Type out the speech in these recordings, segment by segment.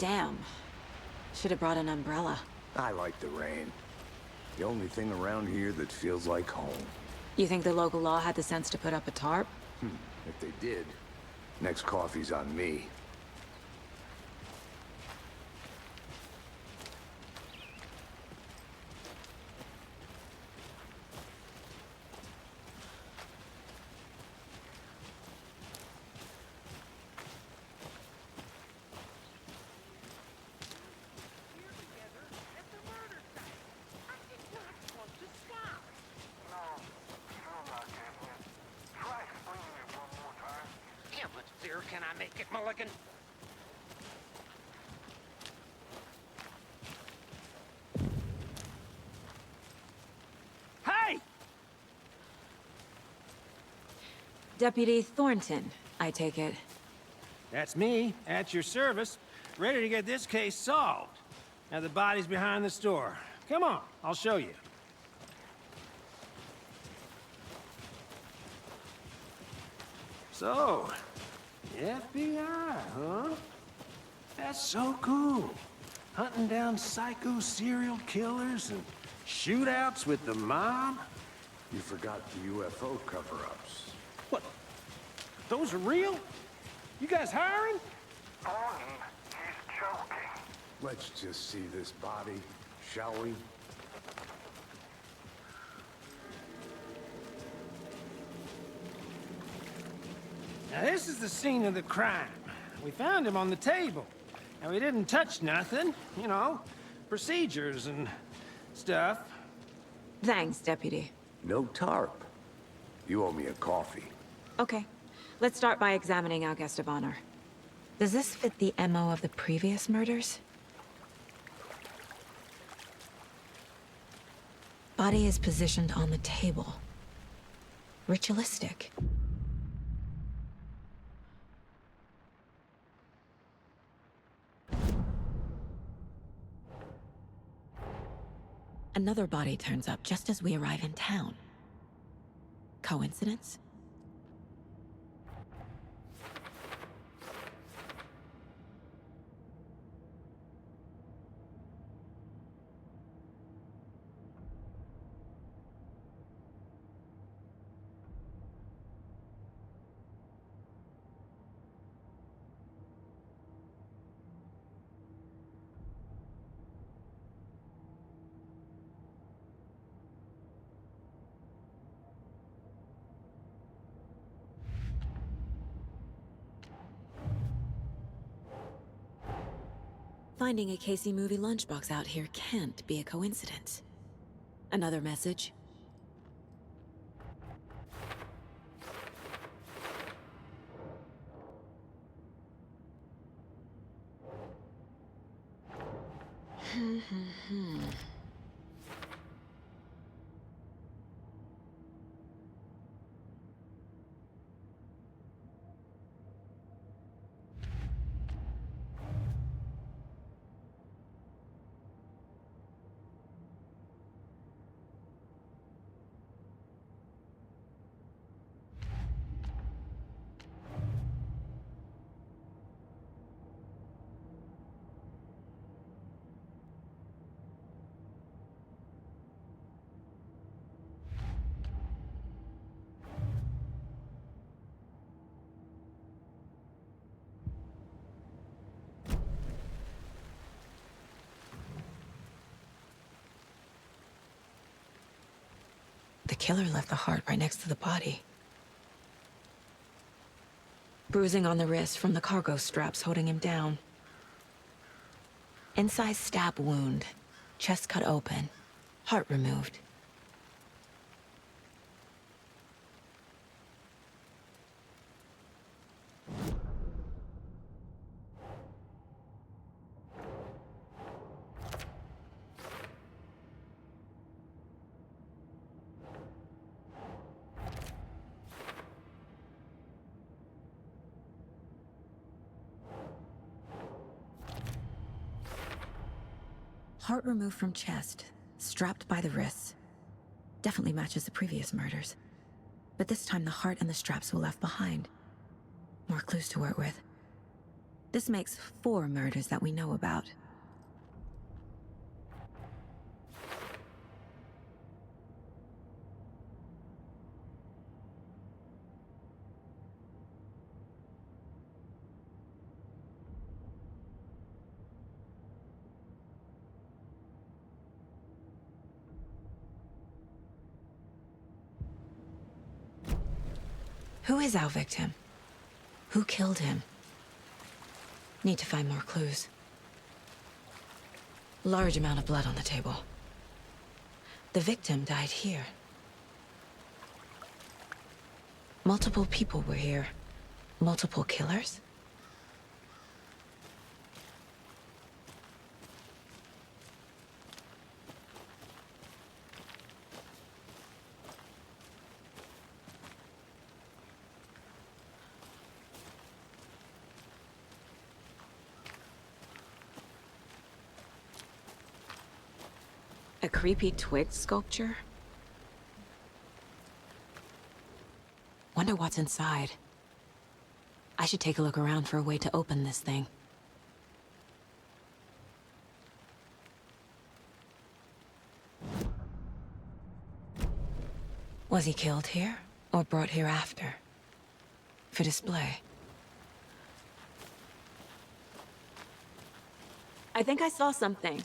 Damn. Should have brought an umbrella. I like the rain. The only thing around here that feels like home. You think the local law had the sense to put up a tarp? If they did, next coffee's on me. Can I make it, Mulligan? Hey! Deputy Thornton, I take it. That's me, at your service, ready to get this case solved. Now the body's behind the store. Come on, I'll show you. So, FBI, huh? That's so cool. Hunting down psycho serial killers and shootouts with the mob. You forgot the UFO cover-ups. What? Those are real? You guys hiring? Thornton, he's joking. Let's just see this body, shall we? Now this is the scene of the crime. We found him on the table. And we didn't touch nothing, you know, procedures and stuff. Thanks, Deputy. No tarp. You owe me a coffee. Okay. Let's start by examining our guest of honor. Does this fit the MO of the previous murders? Body is positioned on the table. Ritualistic. Another body turns up just as we arrive in town. Coincidence? Finding a Casey movie lunchbox out here can't be a coincidence. Another message. The killer left the heart right next to the body. Bruising on the wrist from the cargo straps holding him down. Incised stab wound, chest cut open, heart removed. Heart removed from chest, strapped by the wrists. Definitely matches the previous murders. But this time the heart and the straps were left behind. More clues to work with. This makes 4 murders that we know about. Who is our victim? Who killed him? Need to find more clues. Large amount of blood on the table. The victim died here. Multiple people were here. Multiple killers? A creepy twig sculpture? Wonder what's inside. I should take a look around for a way to open this thing. Was he killed here, or brought here after? For display? I think I saw something.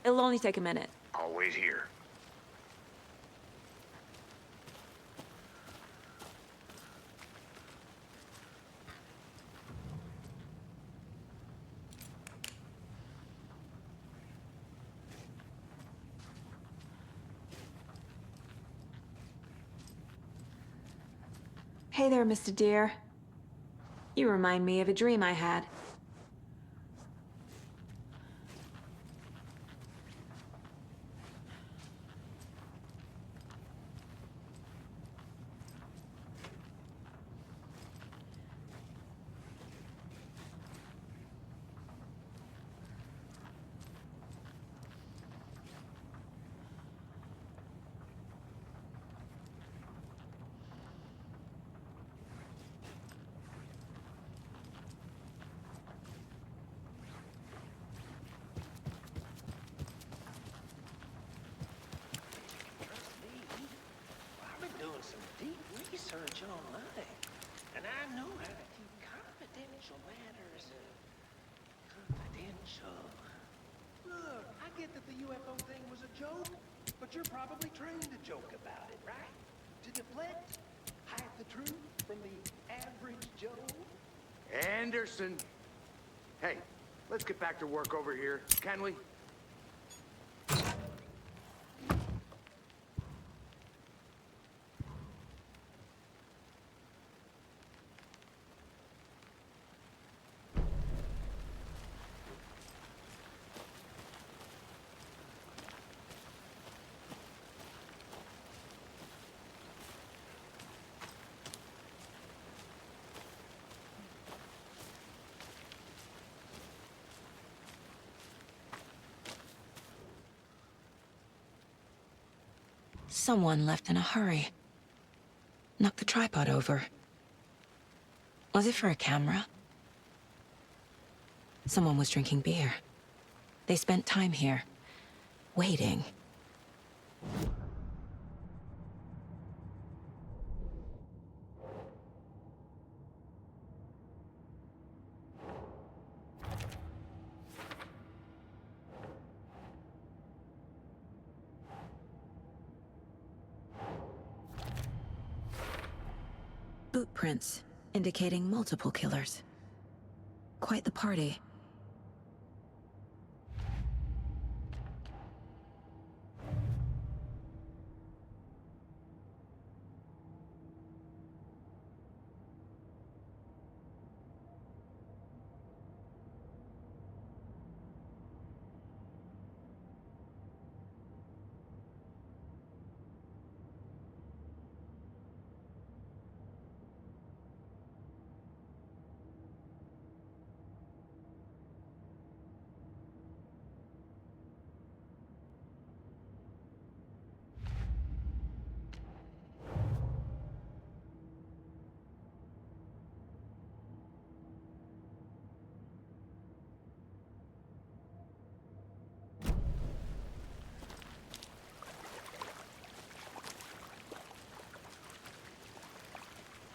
It'll only take a minute. I'll wait here. Hey there, Mr. Deer. You remind me of a dream I had. I've been doing some deep research online, and I know how to keep confidential matters confidential. Look, I get that the UFO thing was a joke, but you're probably trained to joke about it, right? To deflect, hide the truth from the average Joe. Anderson! Hey, let's get back to work over here, can we? Someone left in a hurry. Knocked the tripod over. Was it for a camera? Someone was drinking beer. They spent time here, waiting. Boot prints, indicating multiple killers. Quite the party.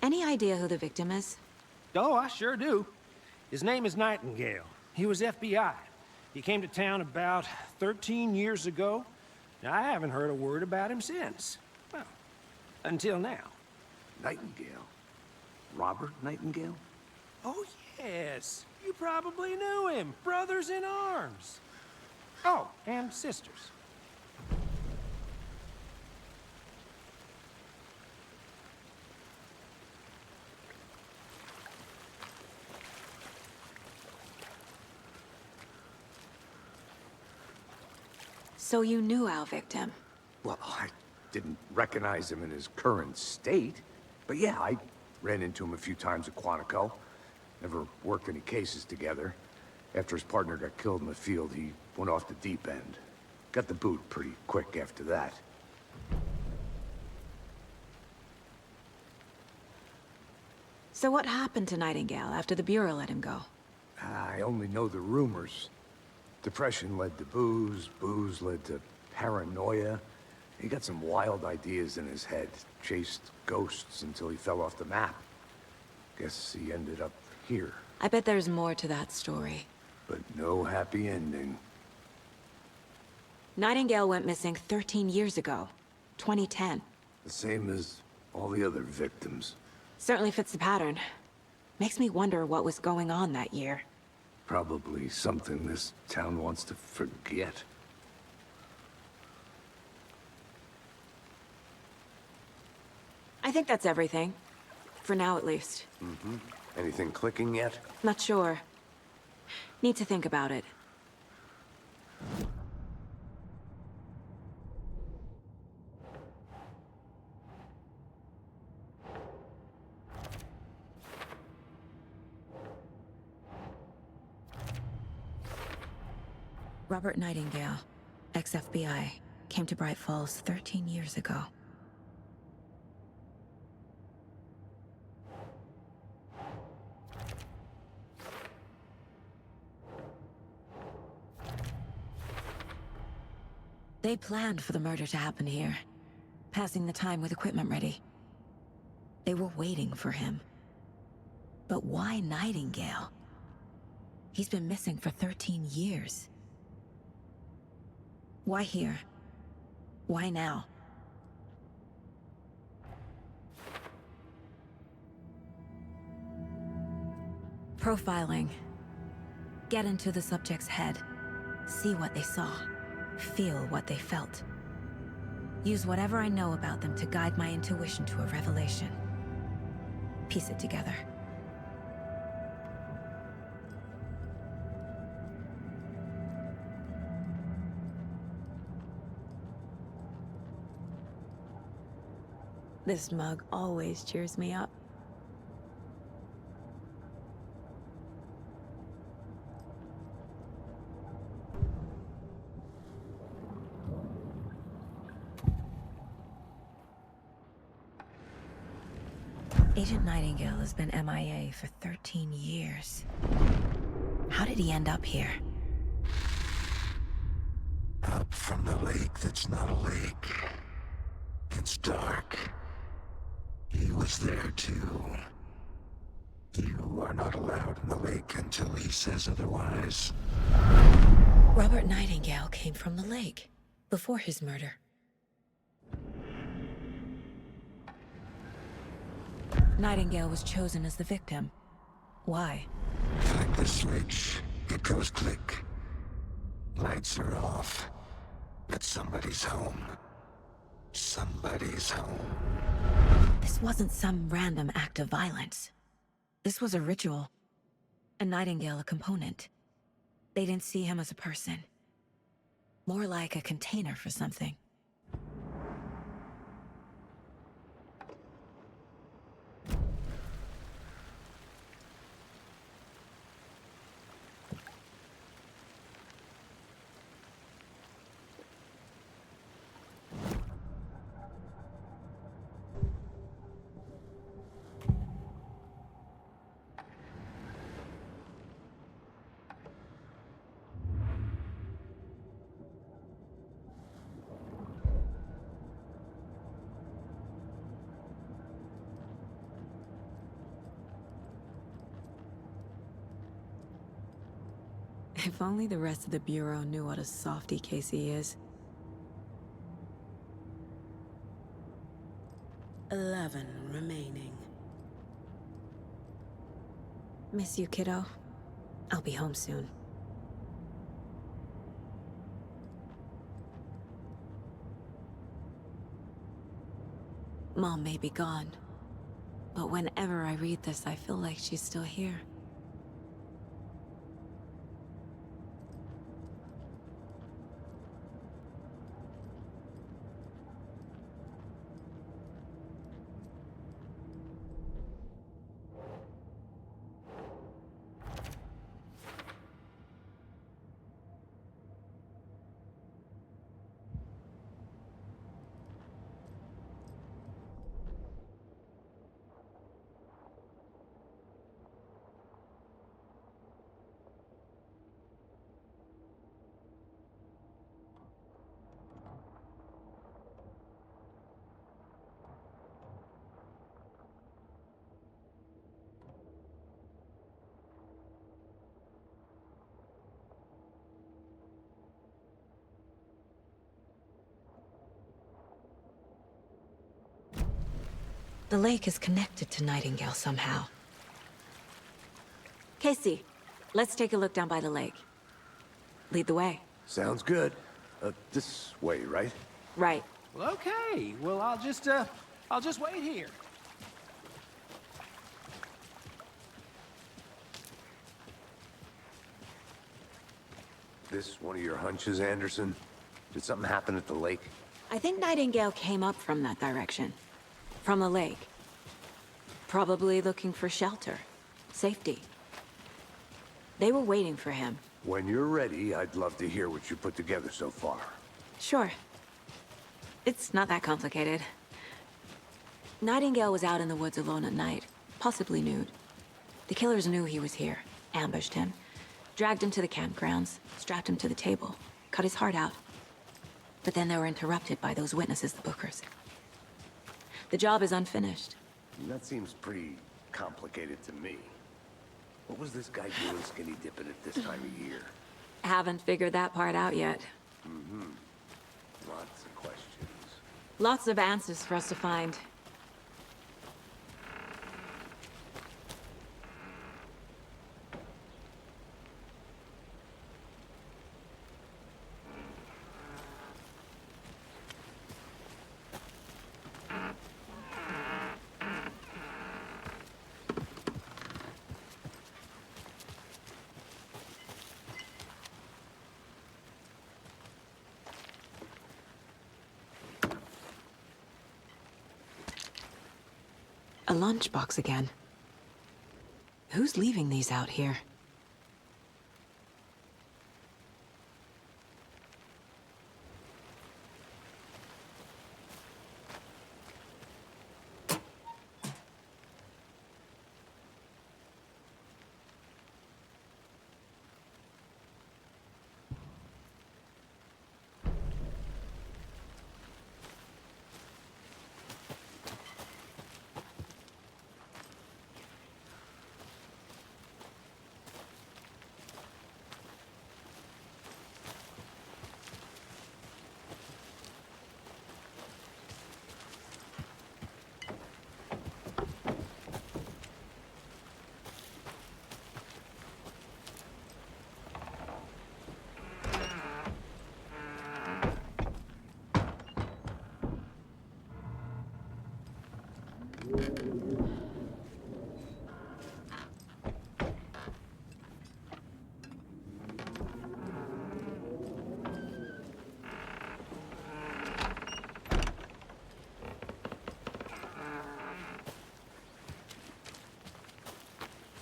Any idea who the victim is? Oh, I sure do. His name is Nightingale. He was FBI. He came to town about 13 years ago. Now, I haven't heard a word about him since. Well, until now. Nightingale? Robert Nightingale? Oh, yes. You probably knew him. Brothers in arms. Oh, and sisters. So you knew our victim? Well, I didn't recognize him in his current state. But yeah, I ran into him a few times at Quantico. Never worked any cases together. After his partner got killed in the field, he went off the deep end. Got the boot pretty quick after that. So what happened to Nightingale after the Bureau let him go? I only know the rumors. Depression led to booze, booze led to paranoia. He got some wild ideas in his head, chased ghosts until he fell off the map. Guess he ended up here. I bet there's more to that story. But no happy ending. Nightingale went missing 13 years ago, 2010. The same as all the other victims. Certainly fits the pattern. Makes me wonder what was going on that year. Probably something this town wants to forget. I think that's everything. For now, at least. Anything clicking yet? Not sure. Need to think about it. Robert Nightingale, ex-FBI, came to Bright Falls 13 years ago. They planned for the murder to happen here, passing the time with equipment ready. They were waiting for him. But why Nightingale? He's been missing for 13 years. Why here? Why now? Profiling. Get into the subject's head. See what they saw. Feel what they felt. Use whatever I know about them to guide my intuition to a revelation. Piece it together. This mug always cheers me up. Agent Nightingale has been MIA for 13 years. How did he end up here? Up from the lake that's not a lake. It's dark. He was there too. You are not allowed in the lake until he says otherwise. Robert Nightingale came from the lake, before his murder. Nightingale was chosen as the victim. Why? Flick the switch, it goes click. Lights are off. But somebody's home. Somebody's home. This wasn't some random act of violence. This was a ritual. And Nightingale a component. They didn't see him as a person. More like a container for something. If only the rest of the Bureau knew what a softy Casey is. 11 remaining. Miss you, kiddo. I'll be home soon. Mom may be gone, but whenever I read this, I feel like she's still here. The lake is connected to Nightingale somehow. Casey, let's take a look down by the lake. Lead the way. Sounds good. This way, right? Right. Well, okay. Well, I'll just wait here. This one of your hunches, Anderson? Did something happen at the lake? I think Nightingale came up from that direction. From the lake. Probably looking for shelter. Safety. They were waiting for him. When you're ready, I'd love to hear what you put together so far. Sure. It's not that complicated. Nightingale was out in the woods alone at night, possibly nude. The killers knew he was here, ambushed him, dragged him to the campgrounds, strapped him to the table, cut his heart out. But then they were interrupted by those witnesses, the Bookers. The job is unfinished. That seems pretty complicated to me. What was this guy doing skinny dipping at this time of year? Haven't figured that part out yet. Lots of questions. Lots of answers for us to find. A lunchbox again. Who's leaving these out here?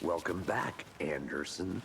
Welcome back, Anderson.